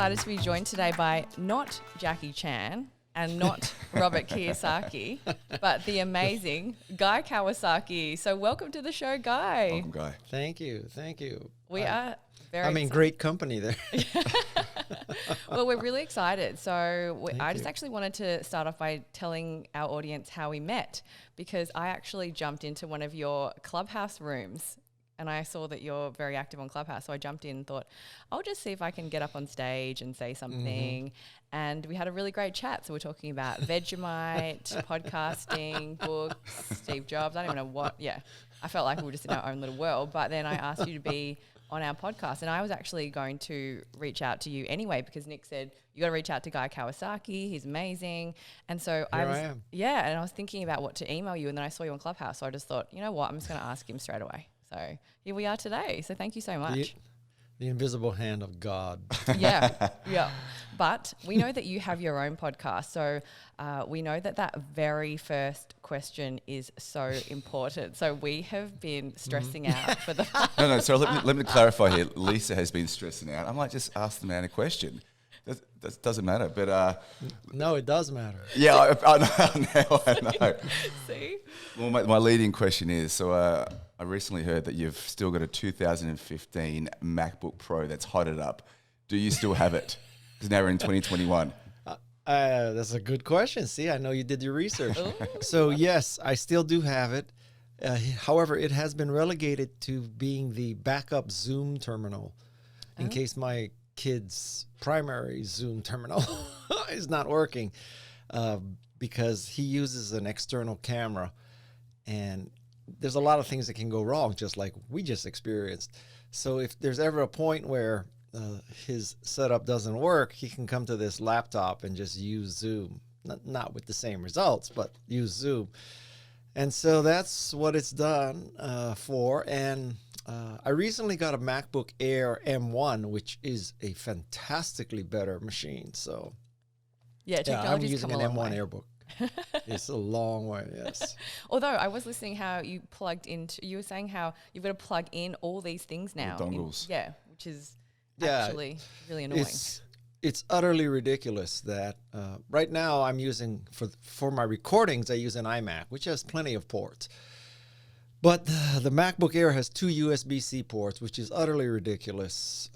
excited to be joined today by not Jackie Chan and not Robert Kiyosaki, but the amazing Guy Kawasaki. So welcome to the show, Guy. Welcome, Guy. Thank you. Thank you. We are very I'm in great company there. Well, we're really excited. So I just you. actually wanted to start off by telling our audience how we met, because I actually jumped into one of your Clubhouse rooms and I saw that you're very active on Clubhouse. So I jumped in and thought, I'll just see if I can get up on stage and say something. Mm-hmm. And we had a really great chat. So we're talking about Vegemite, podcasting, books, Steve Jobs. I don't even know what. Yeah, I felt like we were just in our own little world. But then I asked you to be on our podcast. And I was actually going to reach out to you anyway, because Nick said, you got to reach out to Guy Kawasaki. He's amazing. And so I am. Yeah, and I was thinking about what to email you. And then I saw you on Clubhouse. So I just thought, you know what, I'm just going to ask him straight away. So here we are today. So thank you so much. The invisible hand of God. Yeah. But we know that you have your own podcast. So we know that very first question is so important. So we have been stressing out for the... No, so let me clarify here. Lisa has been stressing out. I might just ask the man a question. That doesn't matter, but... no, it does matter. Yeah, I know. See? Well, my leading question is, so I recently heard that you've still got a 2015 MacBook Pro that's hotted up. Do you still have it? Because now we're in 2021. That's a good question. See, I know you did your research. So yes, I still do have it. However, it has been relegated to being the backup Zoom terminal in case my kid's primary Zoom terminal is not working, because he uses an external camera, and there's a lot of things that can go wrong, just like we just experienced. So if there's ever a point where his setup doesn't work, he can come to this laptop and just use Zoom, not with the same results, but use Zoom. And so that's what it's done for. And I recently got a MacBook Air M1, which is a fantastically better machine. So I'm using an M1 AirBook. It's a long way, yes. Although I was listening how you were saying how you've got to plug in all these things now. Dongles. Which is actually really annoying. It's utterly ridiculous that right now I'm using, for my recordings, I use an iMac, which has plenty of ports. But the MacBook Air has 2 USB-C ports, which is utterly ridiculous.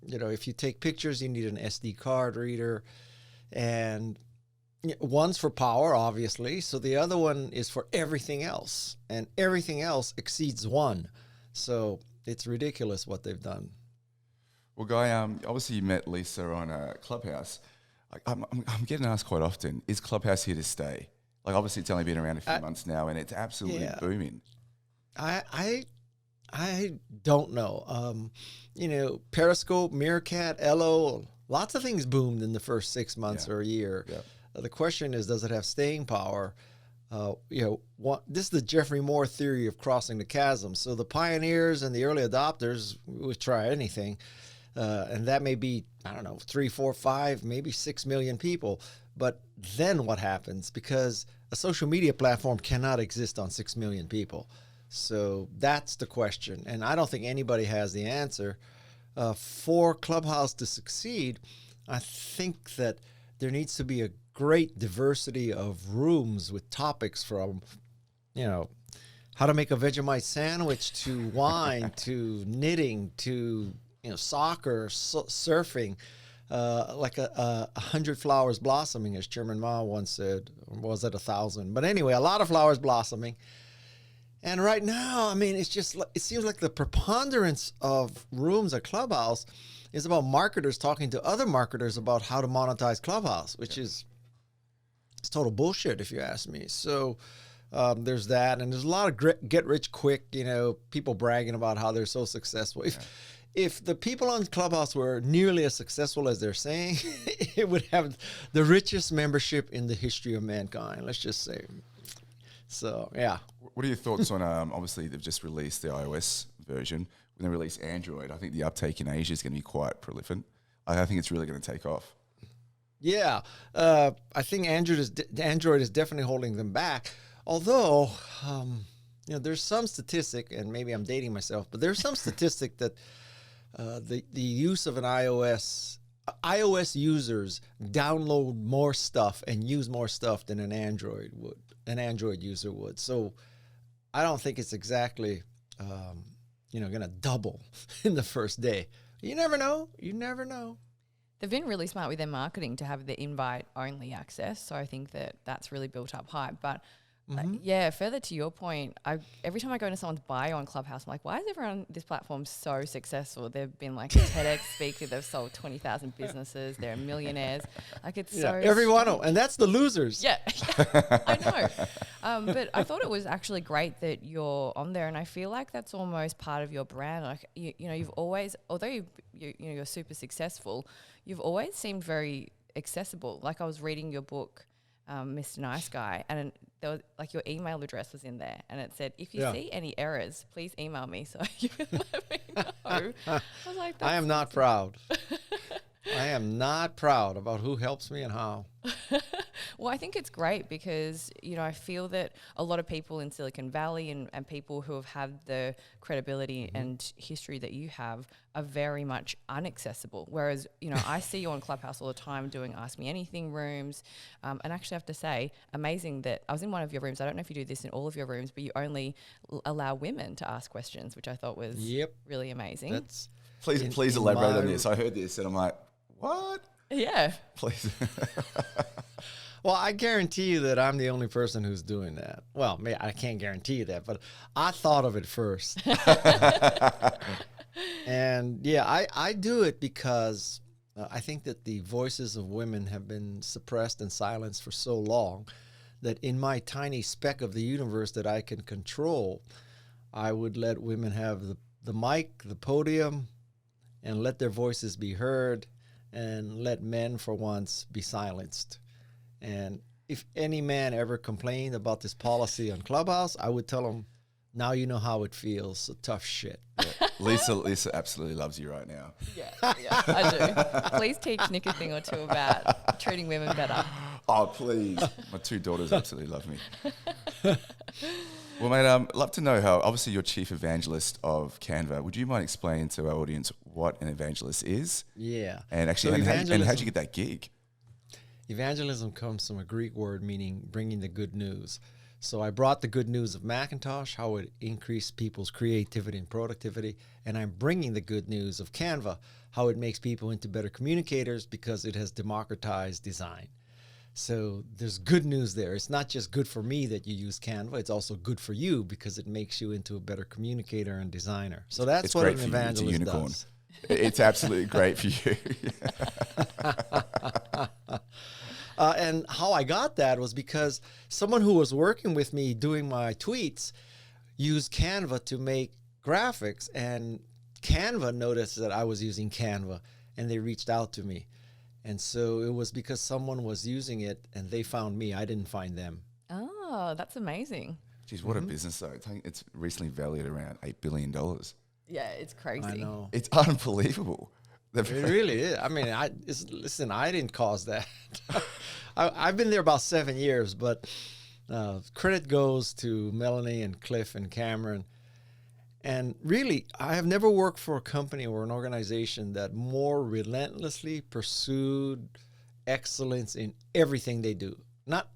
If you take pictures, you need an SD card reader, and one's for power, obviously. So the other one is for everything else, and everything else exceeds one. So it's ridiculous what they've done. Well, Guy, obviously you met Lisa on Clubhouse. I'm getting asked quite often, is Clubhouse here to stay? Like, obviously it's only been around a few months now, and it's absolutely booming. I don't know. Periscope, Meerkat, Elo, lots of things boomed in the first 6 months or a year. Yeah. The question is, does it have staying power? This is the Jeffrey Moore theory of crossing the chasm. So the pioneers and the early adopters would try anything. And that may be, 3, 4, 5, maybe 6 million people. But then what happens? Because a social media platform cannot exist on 6 million people. So that's the question. And I don't think anybody has the answer. For Clubhouse to succeed, I think that there needs to be a great diversity of rooms with topics from, how to make a Vegemite sandwich to wine to knitting to, soccer, surfing. Like 100 flowers blossoming, as Chairman Mao once said, or was it 1,000? But anyway, a lot of flowers blossoming. And right now, it seems like the preponderance of rooms at Clubhouse is about marketers talking to other marketers about how to monetize Clubhouse, which is total bullshit, if you ask me. So there's that, and there's a lot of get rich quick, people bragging about how they're so successful. If the people on Clubhouse were nearly as successful as they're saying, it would have the richest membership in the history of mankind, let's just say. So, yeah. What are your thoughts on, obviously, they've just released the iOS version. When they release Android, I think the uptake in Asia is going to be quite prolific. I think it's really going to take off. Yeah. I think Android is definitely holding them back. Although, there's some statistic, and maybe I'm dating myself, but there's some statistic that the use of an iOS iOS users download more stuff and use more stuff than an Android user would. So I don't think it's exactly, going to double in the first day. You never know. You never know. They've been really smart with their marketing to have the invite-only access. So I think that that's really built up hype. But further to your point, every time I go into someone's bio on Clubhouse, I'm like, why is everyone on this platform so successful? They've been like a TEDx speaker. They've sold 20,000 businesses. They're millionaires. Like it's so every one of them. And that's the losers. Yeah, I know. But I thought it was actually great that you're on there. And I feel like that's almost part of your brand. Like, you've always, although you're super successful, you've always seemed very accessible. Like I was reading your book, Mr. Nice Guy, and there was like your email address was in there, and it said, if you see any errors, please email me so you can let me know. I was like, I am not proud. I am not proud about who helps me and how. Well, I think it's great because, I feel that a lot of people in Silicon Valley and people who have had the credibility and history that you have are very much inaccessible. Whereas, I see you on Clubhouse all the time doing Ask Me Anything rooms. And actually I have to say, amazing that I was in one of your rooms. I don't know if you do this in all of your rooms, but you only allow women to ask questions, which I thought was really amazing. Please elaborate on this. I heard this and I'm like, what? Yeah. Please. Well, I guarantee you that I'm the only person who's doing that. Well, I can't guarantee you that, but I thought of it first. And I do it because I think that the voices of women have been suppressed and silenced for so long that in my tiny speck of the universe that I can control, I would let women have the mic, the podium, and let their voices be heard, and let men for once be silenced. And if any man ever complained about this policy on Clubhouse, I would tell him, now you know how it feels, so tough shit. Yeah. Lisa absolutely loves you right now. Yeah, I do. Please teach Nick a thing or two about treating women better. Oh, please. My 2 daughters absolutely love me. Well, mate, I'd love to know how, obviously you're chief evangelist of Canva. Would you mind explaining to our audience what an evangelist is? Yeah. And actually, and how'd you get that gig? Evangelism comes from a Greek word meaning bringing the good news. So I brought the good news of Macintosh, how it increased people's creativity and productivity, and I'm bringing the good news of Canva, how it makes people into better communicators because it has democratized design. So there's good news there. It's not just good for me that you use Canva, it's also good for you because it makes you into a better communicator and designer. So that's what an evangelist does. It's absolutely great for you. And how I got that was because someone who was working with me doing my tweets used Canva to make graphics, and Canva noticed that I was using Canva, and they reached out to me. And so it was because someone was using it and they found me. I didn't find them. Oh, that's amazing. Geez, what a business though. It's recently valued around $8 billion. Yeah, it's crazy. I know. It's unbelievable. It really is. I mean, listen, I didn't cause that. I've been there about 7 years, but credit goes to Melanie and Cliff and Cameron. And really, I have never worked for a company or an organization that more relentlessly pursued excellence in everything they do. Not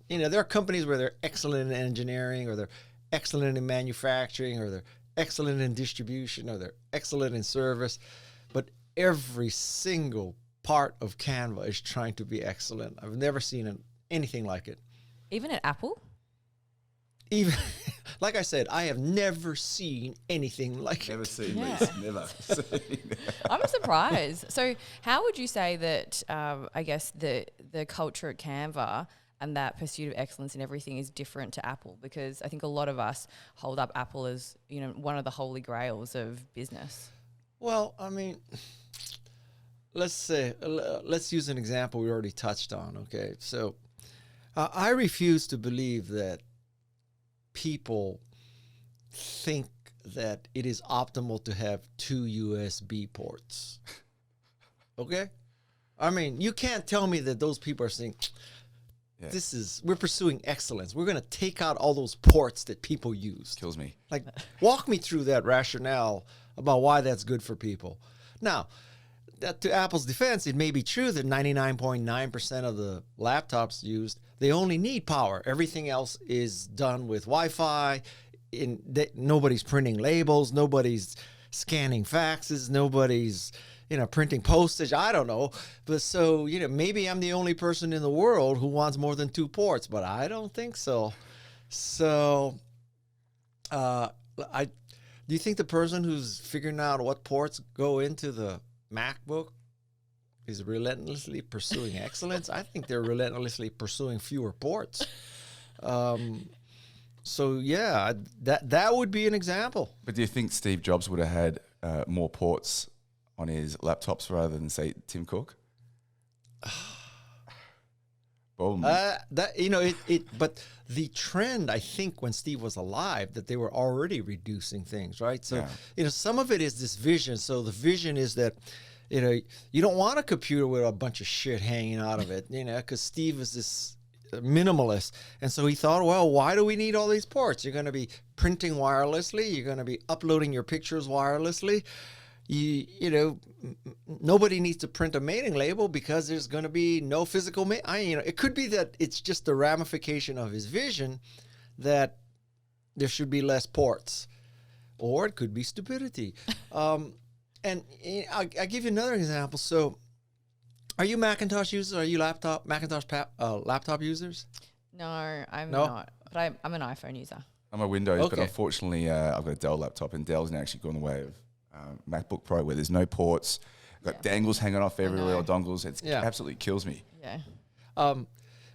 there are companies where they're excellent in engineering, or they're excellent in manufacturing, or they're excellent in distribution, or they're excellent in service. But every single part of Canva is trying to be excellent. I've never seen anything like it. Even at Apple? Even, like I said, I have never seen anything like Never it. seen Yeah. this. Never seen. I'm surprised. So how would you say that, I guess, the culture at Canva and that pursuit of excellence in everything is different to Apple? Because I think a lot of us hold up Apple as, one of the holy grails of business. Well, I mean, let's use an example we already touched on, okay? So I refuse to believe that people think that it is optimal to have 2 USB ports. Okay? I mean, you can't tell me that those people are saying, we're pursuing excellence. We're going to take out all those ports that people use. Kills me. Like, walk me through that rationale about why that's good for people. Now, that to Apple's defense, it may be true that 99.9% of the laptops used, they only need power. Everything else is done with Wi-Fi. Nobody's printing labels. Nobody's scanning faxes. Nobody's, printing postage. I don't know. But so, maybe I'm the only person in the world who wants more than 2 ports, but I don't think so. So, do you think the person who's figuring out what ports go into the MacBook is relentlessly pursuing excellence? I think they're relentlessly pursuing fewer ports. So yeah, that would be an example. But do you think Steve Jobs would have had more ports on his laptops rather than, say, Tim Cook? But the trend, I think, when Steve was alive, that they were already reducing things, right? So, some of it is this vision. So the vision is that, you don't want a computer with a bunch of shit hanging out of it, because Steve is this minimalist. And so he thought, well, why do we need all these ports? You're going to be printing wirelessly. You're going to be uploading your pictures wirelessly. Nobody needs to print a mailing label because there's going to be no physical it could be that it's just the ramification of his vision that there should be less ports, or it could be stupidity. And I'll give you another example. So, are you Macintosh users? Are you Macintosh laptop users? No, I'm not. But I'm an iPhone user. I'm a Windows, but Okay. unfortunately, I've got a Dell laptop, and Dell's now actually gone the way of MacBook Pro, where there's no ports, got dangles hanging off everywhere, or dongles. It absolutely kills me. Yeah.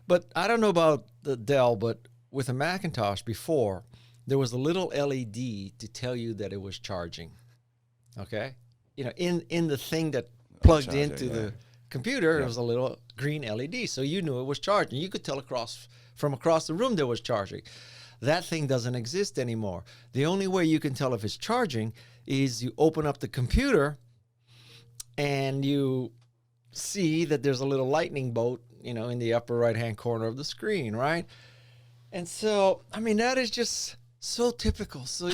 But I don't know about the Dell, but with a Macintosh before, there was a little LED to tell you that it was charging. Okay? In the thing that plugged into the computer, there was a little green LED, so you knew it was charging. You could tell from across the room there was charging. That thing doesn't exist anymore. The only way you can tell if it's charging is you open up the computer and you see that there's a little lightning bolt, in the upper right-hand corner of the screen, right? And so, that is just so typical. So,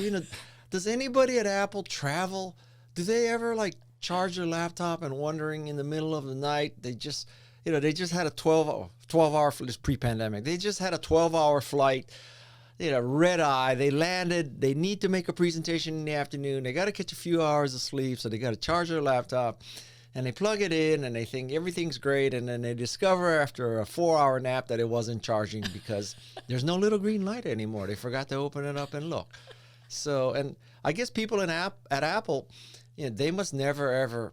does anybody at Apple travel? Do they ever charge their laptop and wondering in the middle of the night, they just had a 12-hour, this pre-pandemic, they just had a 12-hour flight, red eye, they landed, they need to make a presentation in the afternoon, they got to catch a few hours of sleep, so they got to charge their laptop, and they plug it in, and they think everything's great, and then they discover after a 4-hour nap that it wasn't charging because there's no little green light anymore. They forgot to open it up and look. So, and I guess people at Apple, they must never, ever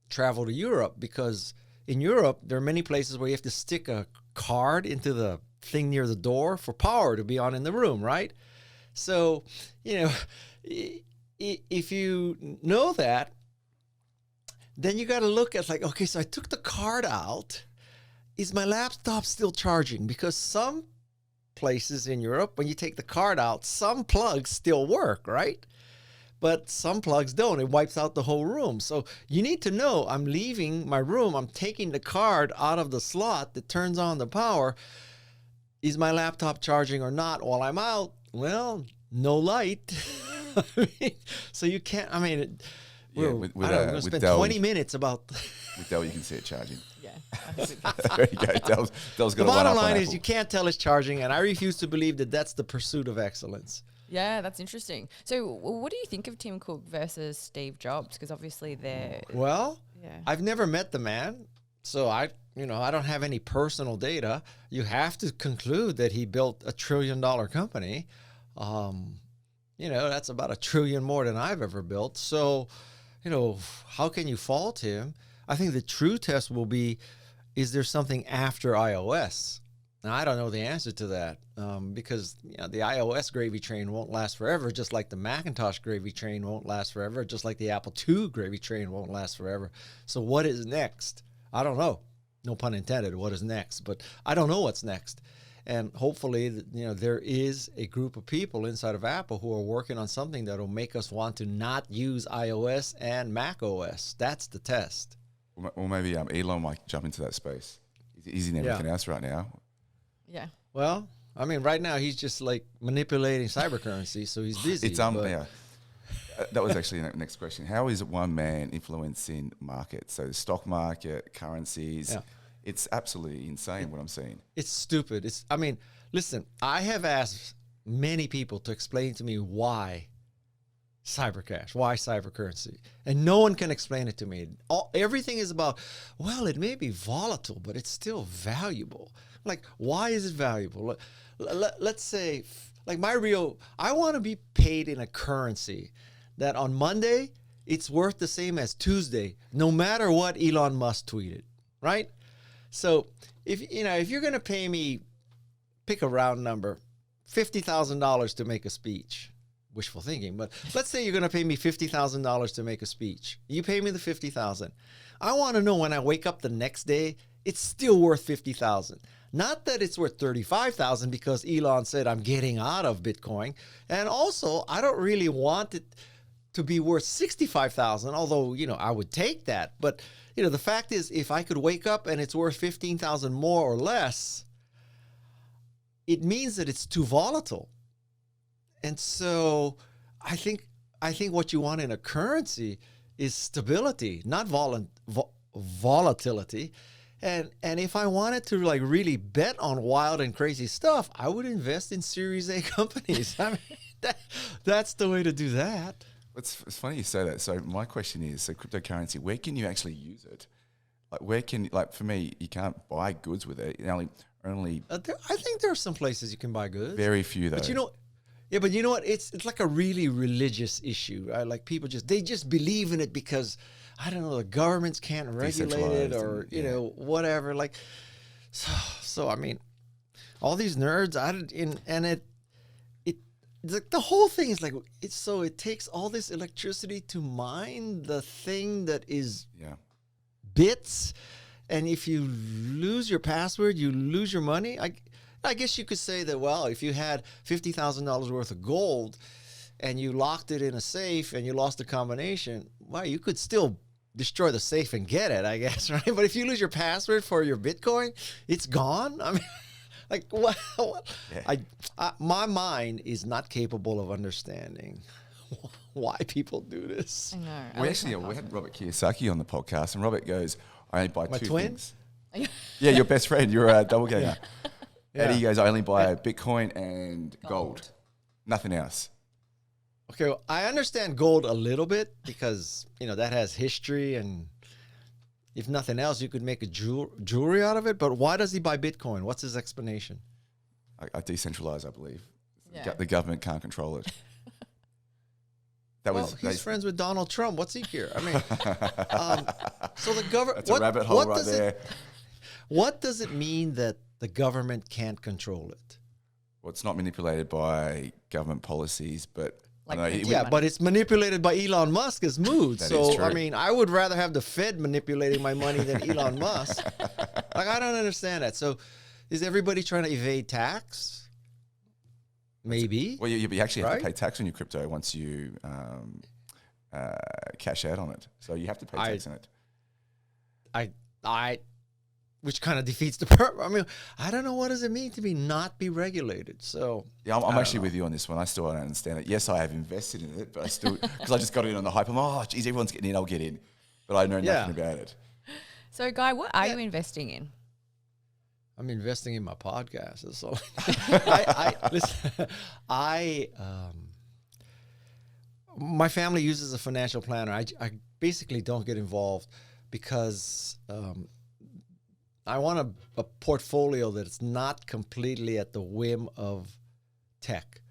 travel to Europe, because in Europe, there are many places where you have to stick a card into the thing near the door for power to be on in the room, right? So, if you know that, then you got to look at okay, so I took the card out. Is my laptop still charging? Because some places in Europe, when you take the card out, some plugs still work, right? But some plugs don't. It wipes out the whole room. So you need to know, I'm leaving my room. I'm taking the card out of the slot that turns on the power. Is my laptop charging or not while I'm out? Well, no light. So you can't, we're going to spend Dell, 20 minutes about... With Dell, you can see it charging. Yeah. There you go. Dell's got The a one bottom up on line is Apple. you can't tell it's charging, and I refuse to believe that that's the pursuit of excellence. Yeah, that's interesting. So what do you think of Tim Cook versus Steve Jobs? Because obviously they're... Well, Yeah. I've never met the man, so I don't have any personal data. You have to conclude that he built $1 trillion company. That's about $1 trillion more than I've ever built. So, how can you fault him? I think the true test will be, is there something after iOS? Now, I don't know the answer to that, because the iOS gravy train won't last forever, just like the Macintosh gravy train won't last forever, just like the Apple II gravy train won't last forever. So what is next? I don't know. No pun intended, what is next? But I don't know what's next. And hopefully, there is a group of people inside of Apple who are working on something that will make us want to not use iOS and Mac OS. That's the test. Or maybe Elon might jump into that space. He's in everything else right now. Yeah. Well, right now he's just manipulating cybercurrency, so he's busy. It's That was actually the next question. How is one man influencing markets? So the stock market, currencies. Yeah. It's absolutely insane what I'm seeing. It's stupid. I mean, listen, I have asked many people to explain to me why cybercash, why cybercurrency, and no one can explain it to me. Everything is about, well, it may be volatile, but it's still valuable. Like, why is it valuable? Let's say, like I want to be paid in a currency that on Monday, it's worth the same as Tuesday, no matter what Elon Musk tweeted, right? So if you're going to pay me, pick a round number, $50,000 to make a speech, wishful thinking, but let's say you're going to pay me $50,000 to make a speech. You pay me the $50,000. I want to know when I wake up the next day, it's still worth $50,000. Not that it's worth $35,000 because Elon said I'm getting out of Bitcoin. And also, I don't really want it to be worth $65,000, although, I would take that. But, the fact is, if I could wake up and it's worth $15,000 more or less, it means that it's too volatile. And so I think what you want in a currency is stability, not volatility. And if I wanted to like really bet on wild and crazy stuff, I would invest in Series A companies. I mean, that's the way to do that. It's funny you say that. So my question is, so cryptocurrency, where can you actually use it? Like for me, you can't buy goods with it. Only I think there are some places you can buy goods. Very few though. But but you know what? It's like a really religious issue. Right? Like people they just believe in it because, I don't know, the governments can't regulate it or, whatever. Like, so I mean, all these nerds, the whole thing is like, it takes all this electricity to mine the thing that is bits. And if you lose your password, you lose your money. I guess you could say that, well, if you had $50,000 worth of gold and you locked it in a safe and you lost the combination, well, you could still destroy the safe and get it, I guess, right? But if you lose your password for your Bitcoin, it's gone. I mean, like, what? Yeah. My mind is not capable of understanding why people do this. I know. We had Robert Kiyosaki on the podcast, and Robert goes, I only buy two twins? things. Yeah, your best friend. You're a double gamer. Yeah. And he goes, I only buy Bitcoin and gold. Nothing else. Okay, well, I understand gold a little bit because, that has history, and if nothing else, you could make a jewelry out of it. But why does he buy Bitcoin? What's his explanation? I decentralize, I believe. Yeah. The government can't control it. He's friends with Donald Trump. What's he care? I mean, so the government. That's a rabbit hole right there. What does it mean that the government can't control it? Well, it's not manipulated by government policies, but but it's manipulated by Elon Musk's mood. So I mean, I would rather have the Fed manipulating my money than Elon Musk. Like, I don't understand that. So, is everybody trying to evade tax? Maybe. Well, you actually have to pay tax on your crypto once you cash out on it. So you have to pay tax on it. Which kind of defeats the purpose. I mean, I don't know, what does it mean to not be regulated? So yeah, I'm actually with you on this one. I still don't understand it. Yes, I have invested in it, but I still, because I just got in on the hype. I'm geez, everyone's getting in, I'll get in, but I know nothing about it. So, Guy, what are you investing in? I'm investing in my podcast. That's all. My family uses a financial planner. I basically don't get involved because I want a portfolio that's not completely at the whim of tech.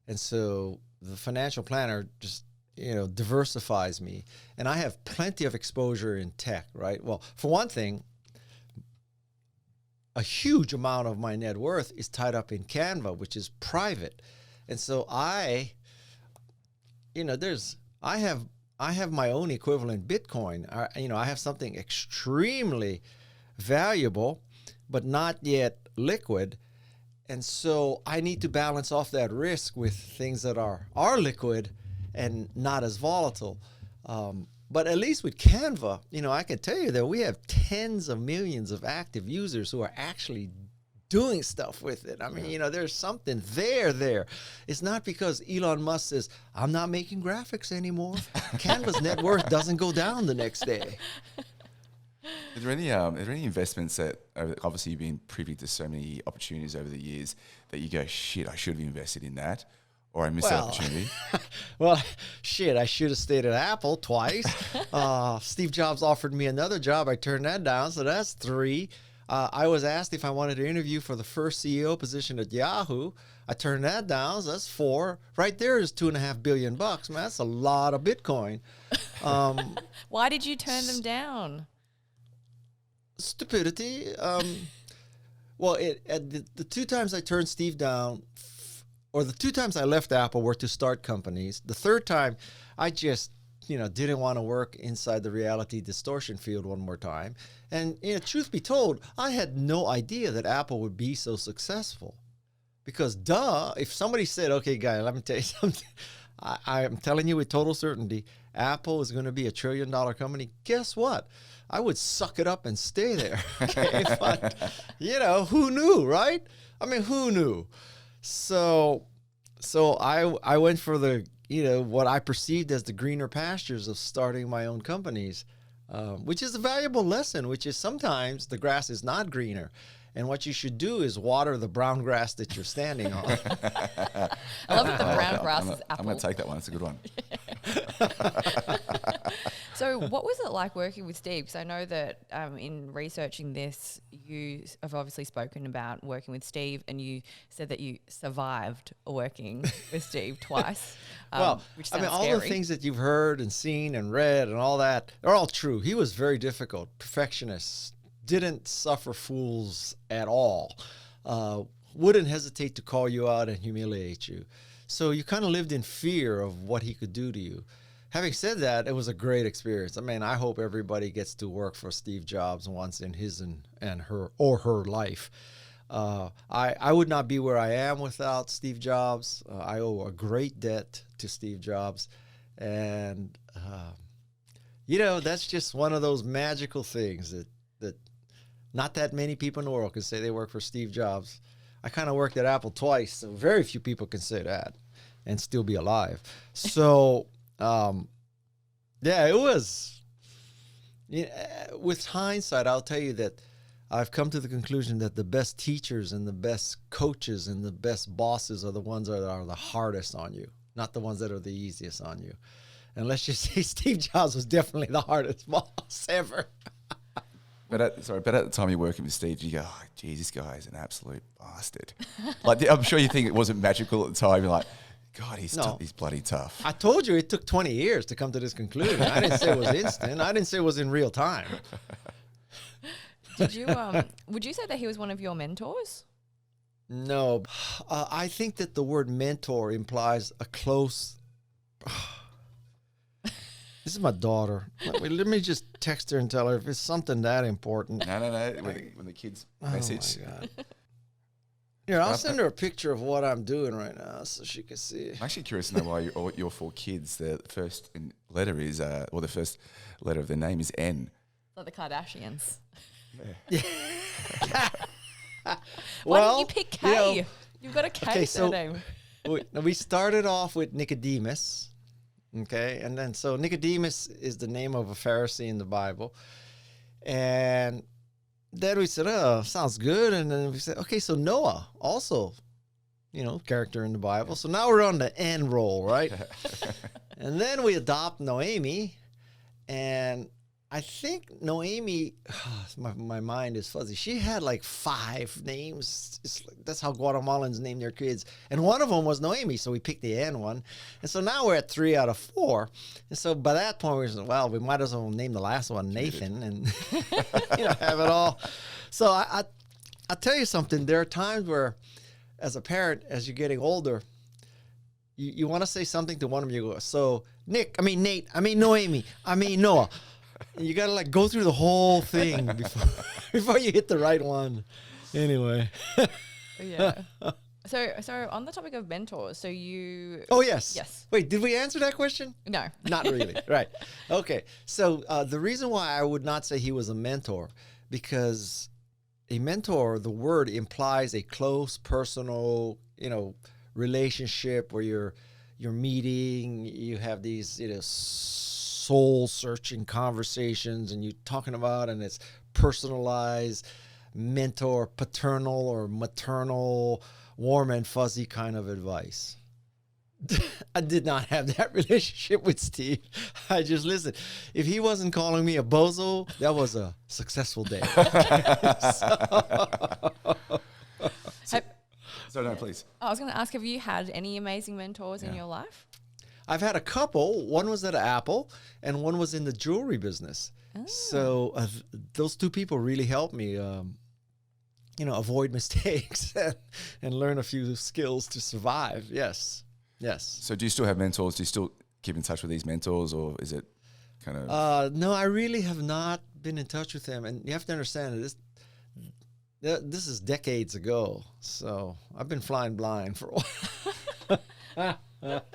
And so the financial planner just, diversifies me. And I have plenty of exposure in tech, right? Well, for one thing, a huge amount of my net worth is tied up in Canva, which is private. And so I have my own equivalent Bitcoin. I have something extremely valuable, but not yet liquid. And so I need to balance off that risk with things that are liquid and not as volatile. But at least with Canva, I can tell you that we have tens of millions of active users who are actually doing stuff with it. I mean, you know, there's something there. It's not because Elon Musk says, I'm not making graphics anymore. Canva's net worth doesn't go down the next day. Are there any investments that, obviously you've been privy to so many opportunities over the years that you go, shit, I should have invested in that, or I missed that opportunity? Well, shit, I should have stayed at Apple twice. Steve Jobs offered me another job. I turned that down, so that's 3. I was asked if I wanted to interview for the first CEO position at Yahoo. I turned that down, so that's 4. Right there is $2.5 billion bucks. Man, that's a lot of Bitcoin. Why did you turn them down? Stupidity. Well, the 2 times I turned Steve down, or the 2 times I left Apple were to start companies. The 3rd time, I just, you know, didn't want to work inside the reality distortion field one more time. And, you know, truth be told, I had no idea that Apple would be so successful. Because, if somebody said, okay, Guy, let me tell you something. I am telling you with total certainty, Apple is going to be $1 trillion company. Guess what? I would suck it up and stay there. But, you know, who knew, right? I mean, who knew? So I went for the, you know, what I perceived as the greener pastures of starting my own companies, which is a valuable lesson, which is sometimes the grass is not greener. And what you should do is water the brown grass that you're standing on. I love that the brown grass is apple. I'm going to take that one. It's a good one. So what was it like working with Steve? Because I know that in researching this, you have obviously spoken about working with Steve, and you said that you survived working with Steve twice. Well, which I mean, sounds all scary. the things that you've heard and seen and read and all that, they're all true. He was very difficult, perfectionist, didn't suffer fools at all, wouldn't hesitate to call you out and humiliate you. So you kind of lived in fear of what he could do to you. Having said that, it was a great experience. I mean, I hope everybody gets to work for Steve Jobs once in his and her or her life. I would not be where I am without Steve Jobs. I owe a great debt to Steve Jobs. And, you know, that's just one of those magical things that not that many people in the world can say they work for Steve Jobs. I kind of worked at Apple twice, so very few people can say that and still be alive. So, yeah, it was, you know, with hindsight, I'll tell you that I've come to the conclusion that the best teachers and the best coaches and the best bosses are the ones that are the hardest on you, not the ones that are the easiest on you. And let's just say Steve Jobs was definitely the hardest boss ever. But at the time you're working with Steve, you go, oh, geez, this guy is an absolute bastard. Like, I'm sure you think it wasn't magical at the time. You're like, God, he's bloody tough. I told you it took 20 years to come to this conclusion. I didn't say it was instant. I didn't say it was in real time. Did you? Would you say that he was one of your mentors? No. I think that the word mentor implies a close... This is my daughter. Let me just text her and tell her if it's something that important. No. When the kids message. Oh, my God. Here, I'll send her a picture of what I'm doing right now so she can see it. I'm actually curious to know why your 4 kids, the first letter is, or the first letter of their name is N. Like the Kardashians. Yeah. Why didn't you pick K? You know, You've got a K okay, so surname. we started off with Nicodemus. Okay, and then so Nicodemus is the name of a Pharisee in the Bible. And then we said, oh, sounds good. And then we said, okay, so Noah also, you know, character in the Bible. So now we're on the N roll, right? And then we adopt Noemi. And I think Noemi, my mind is fuzzy. She had like 5 names. That's how Guatemalans name their kids. And one of them was Noemi, so we picked the N one. And so now we're at 3 out of 4. And so by that point, we said, well, we might as well name the last one Nathan and you know, have it all. So I'll tell you something. There are times where, as a parent, as you're getting older, you want to say something to one of them. You go, so Nate, Noemi, Noah. You gotta like go through the whole thing before you hit the right one. Anyway. Yeah. So on the topic of mentors, so you. Oh yes. Yes. Wait, did we answer that question? No. Not really. Right. Okay. So the reason why I would not say he was a mentor, because a mentor, the word implies a close personal, relationship where you're meeting, you have these, soul searching conversations and you're talking about, and it's personalized, mentor, paternal or maternal, warm and fuzzy kind of advice. I did not have that relationship with Steve. I just listened. If he wasn't calling me a bozo, that was a successful day. So no, please. I was going to ask, have you had any amazing mentors in your life? I've had a couple. One was at Apple and one was in the jewelry business. Oh. So those two people really helped me, avoid mistakes and learn a few skills to survive. Yes. So do you still have mentors? Do you still keep in touch with these mentors, or is it kind of... No, I really have not been in touch with them. And you have to understand this is decades ago. So I've been flying blind for a while.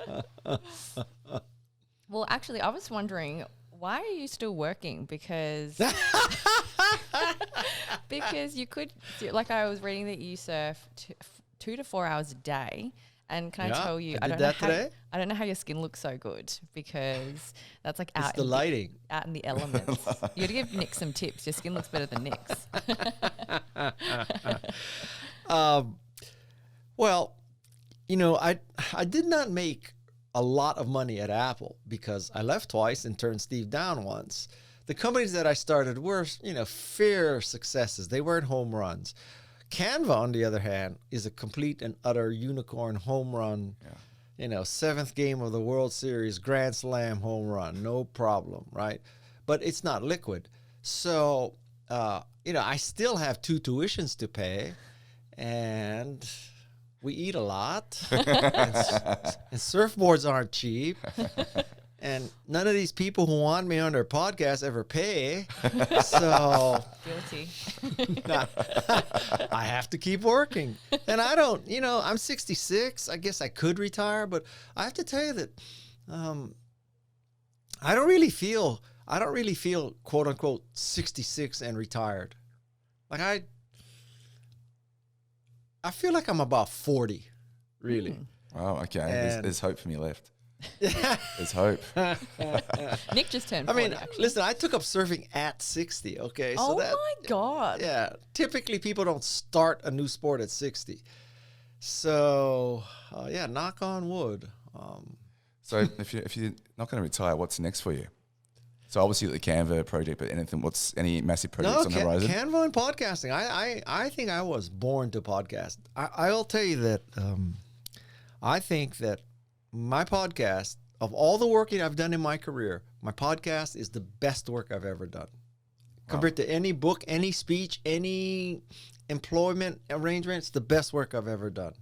Well, actually, I was wondering, why are you still working? Because you could, like, I was reading that you surf 2 to 4 hours a day. And can I tell you, I don't know how your skin looks so good, because that's like out. It's the lighting. Out in the elements. You got to give Nick some tips. Your skin looks better than Nick's. Well, I did not make a lot of money at Apple because I left twice and turned Steve down once. The companies that I started were, fair successes. They weren't home runs. Canva, on the other hand, is a complete and utter unicorn home run. Yeah. 7th game of the World Series, Grand Slam home run, no problem, right? But it's not liquid. So, I still have 2 tuitions to pay, and we eat a lot, and surfboards aren't cheap. And none of these people who want me on their podcast ever pay. So guilty. I have to keep working. And I don't, I'm 66. I guess I could retire, but I have to tell you that I don't really feel quote unquote 66 and retired. Like I feel like I'm about 40, really. Wow, okay. There's hope for me left. There's hope. Nick just turned 40, actually. Listen, I took up surfing at 60, okay? So my God. Yeah, typically people don't start a new sport at 60. So, knock on wood. So if you're not going to retire, what's next for you? So obviously the Canva project, but any massive projects on the horizon? Canva and podcasting. I think I was born to podcast. I'll tell you that I think that my podcast, of all the work I've done in my career, my podcast is the best work I've ever done. Wow. Compared to any book, any speech, any employment arrangement, it's the best work I've ever done.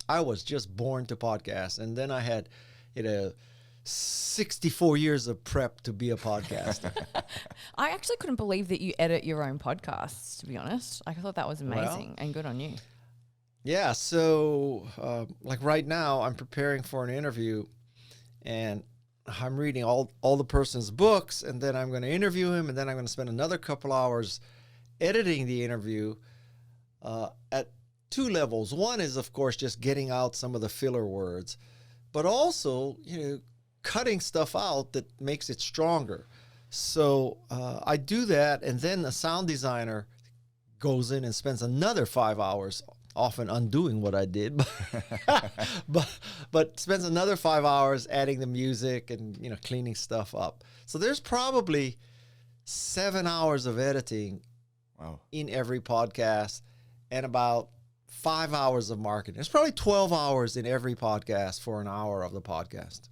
I was just born to podcast. And then I had 64 years of prep to be a podcaster. I actually couldn't believe that you edit your own podcasts, to be honest. I thought that was amazing and good on you. Yeah, so like right now, I'm preparing for an interview, and I'm reading all the person's books, and then I'm going to interview him, and then I'm going to spend another couple hours editing the interview at 2 levels. One is, of course, just getting out some of the filler words, but also, cutting stuff out that makes it stronger. So I do that, and then a sound designer goes in and spends another 5 hours often undoing what I did, but spends another 5 hours adding the music and cleaning stuff up. So there's probably 7 hours of editing in every podcast, and about 5 hours of marketing. There's probably 12 hours in every podcast for an hour of the podcast.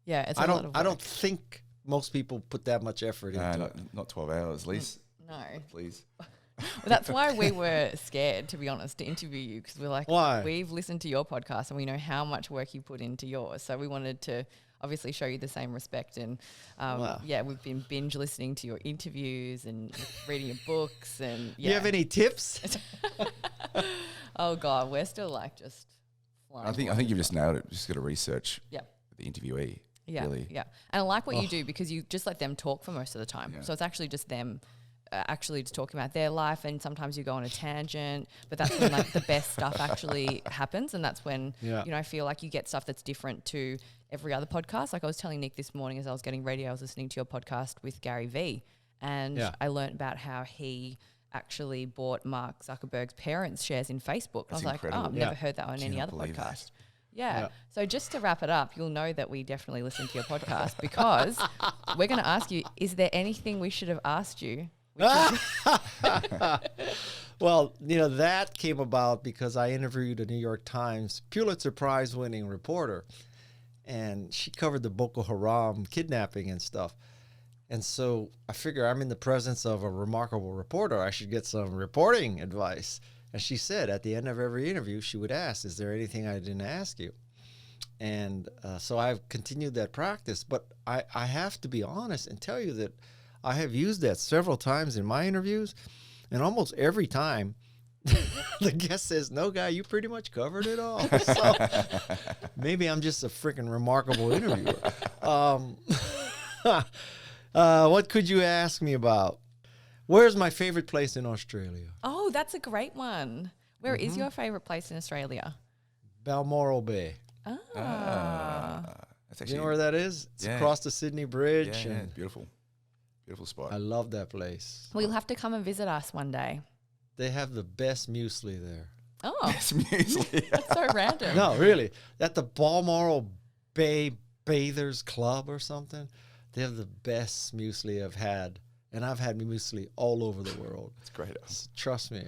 Yeah, it's a lot of work. I don't think most people put that much effort into it. Not 12 hours, Lise. No. Please. Well, that's why we were scared, to be honest, to interview you, because we're like, why? We've listened to your podcast and we know how much work you put into yours. So we wanted to obviously show you the same respect. And we've been binge listening to your interviews and reading your books. And you have any tips? Oh God, we're still like just flying. I think you've just nailed it. Just got to research the interviewee. Yeah, really. yeah. And I like what you do, because you just let them talk for most of the time. Yeah. So it's actually just them actually just talking about their life, and sometimes you go on a tangent, but that's when like the best stuff actually happens, and that's when you know, I feel like you get stuff that's different to every other podcast. Like I was telling Nick this morning as I was getting ready, I was listening to your podcast with Gary V, and I learned about how he actually bought Mark Zuckerberg's parents' shares in Facebook. That's I was incredible. like, oh, I've never heard that on any other podcast. Yeah. So just to wrap it up, you'll know that we definitely listen to your podcast because we're going to ask you, is there anything we should have asked you? Well, you know, that came about because I interviewed a New York Times Pulitzer Prize winning reporter, and she covered the Boko Haram kidnapping and stuff. And so I figure I'm in the presence of a remarkable reporter. I should get some reporting advice. And she said at the end of every interview, she would ask, is there anything I didn't ask you? And so I've continued that practice. But I have to be honest and tell you that I have used that several times in my interviews. And almost every time, the guest says, no, Guy, you pretty much covered it all. So maybe I'm just a freaking remarkable interviewer. What could you ask me about? Where's my favorite place in Australia? Oh, that's a great one. Where is your favorite place in Australia? Balmoral Bay. That's actually, You know where that is? It's across the Sydney Bridge. Yeah, and beautiful. Beautiful spot. I love that place. Well, you'll have to come and visit us one day. They have the best muesli there. Oh, Best muesli. that's so random. No, really. At the Balmoral Bay Bathers Club or something, they have the best muesli I've had. And I've had muesli all over the world. That's great. Trust me.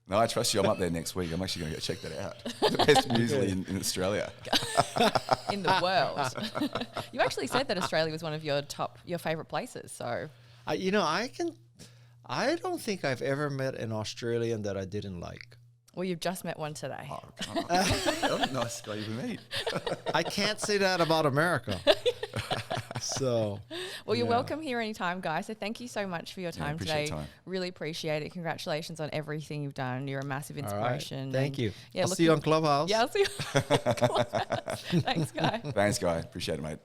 No, I trust you. I'm up there next week. I'm actually going to go check that out. The best muesli in Australia. In the world. You actually said that Australia was one of your favorite places. So, I don't think I've ever met an Australian that I didn't like. well, you've just met one today. Oh, come on. What a nice guy you meet. I can't say that about America. So, Well, you're welcome here anytime, guys. So thank you so much for your time appreciate today. your time. Really appreciate it. Congratulations on everything you've done. You're a massive all right. inspiration. Thank you. Yeah, I'll see you on Clubhouse. Yeah, I'll see you. Thanks, Guy. Thanks, Guy. Appreciate it, mate.